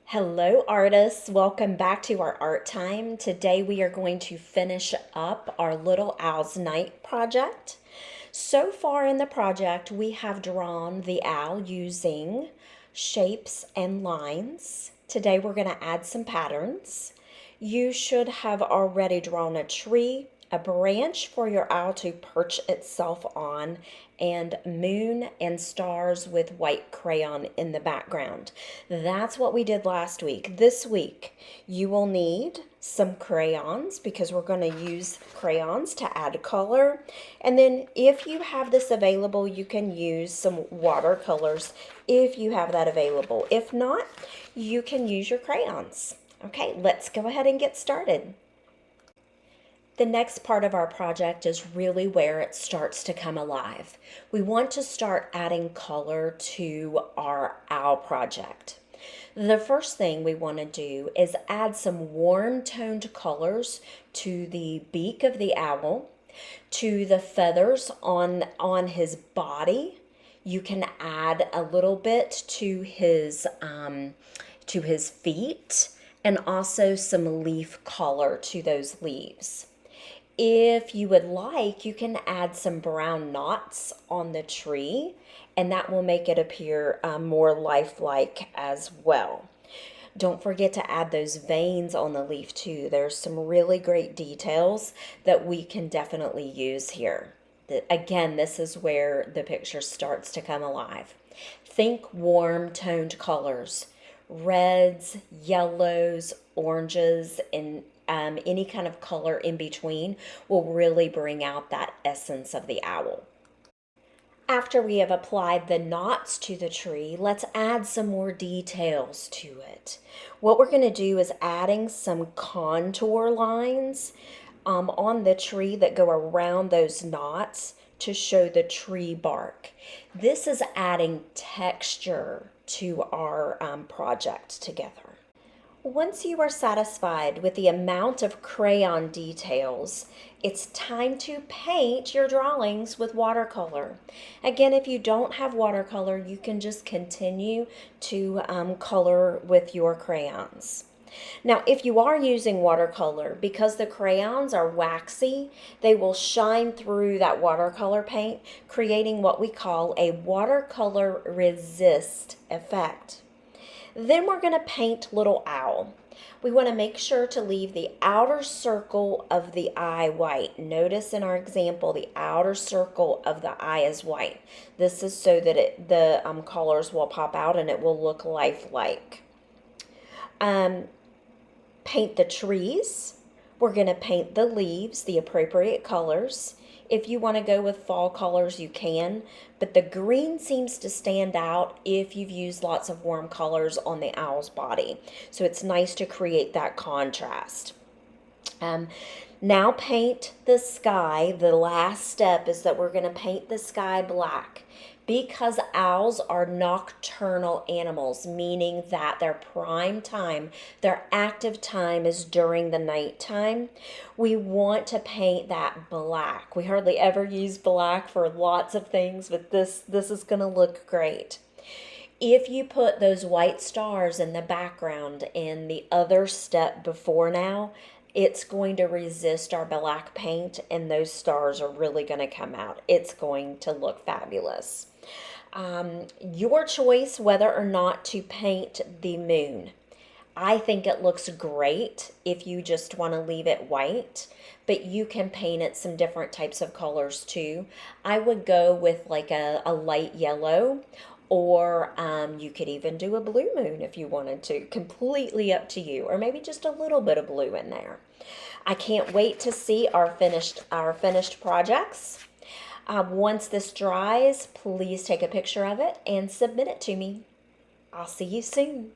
Hello artists, welcome back to our art time. Today we are going to finish up our Little Owl's Night project. So far in the project we have drawn the owl using shapes and lines. Today we're going to add some patterns. You should have already drawn a tree, a branch for your owl to perch itself on, and moon and stars with white crayon in the background. That's what we did last week. This week, you will need some crayons because we're going to use crayons to add color. And then if you have this available, you can use some watercolors if you have that available. If not, you can use your crayons. Okay, let's go ahead and get started. The next part of our project is really where it starts to come alive. We want to start adding color to our owl project. The first thing we want to do is add some warm toned colors to the beak of the owl, to the feathers on his body. You can add a little bit to his feet, and also some leaf color to those leaves. If you would like, you can add some brown knots on the tree, and that will make it appear more lifelike as well. Don't forget to add those veins on the leaf too. There's some really great details that we can definitely use here. Again, this is where the picture starts to come alive. Think warm toned colors. Reds, yellows, oranges, and any kind of color in between will really bring out that essence of the owl. After we have applied the knots to the tree, let's add some more details to it. What we're going to do is adding some contour lines on the tree that go around those knots to show the tree bark. This is adding texture to our project together. Once you are satisfied with the amount of crayon details, it's time to paint your drawings with watercolor. Again, if you don't have watercolor, you can just continue to color with your crayons. Now, if you are using watercolor, because the crayons are waxy, they will shine through that watercolor paint, creating what we call a watercolor resist effect. Then we're going to paint Little Owl. We want to make sure to leave the outer circle of the eye white. Notice in our example, the outer circle of the eye is white. This is so that the colors will pop out and it will look lifelike. Paint the trees. We're going to paint the leaves, the appropriate colors. If you want to go with fall colors, you can, but the green seems to stand out if you've used lots of warm colors on the owl's body. So it's nice to create that contrast. Now paint the sky. The last step is that we're going to paint the sky black. Because owls are nocturnal animals, meaning that their prime time, their active time is during the nighttime, we want to paint that black. We hardly ever use black for lots of things, but this is going to look great. If you put those white stars in the background in the other step before now, it's going to resist our black paint and those stars are really going to come out. It's going to look fabulous. Your choice whether or not to paint the moon. I think it looks great if you just want to leave it white, but you can paint it some different types of colors too. I would go with like a light yellow, or you could even do a blue moon if you wanted to. Completely up to you, or maybe just a little bit of blue in there. I can't wait to see our finished projects. Once this dries, please take a picture of it and submit it to me. I'll see you soon.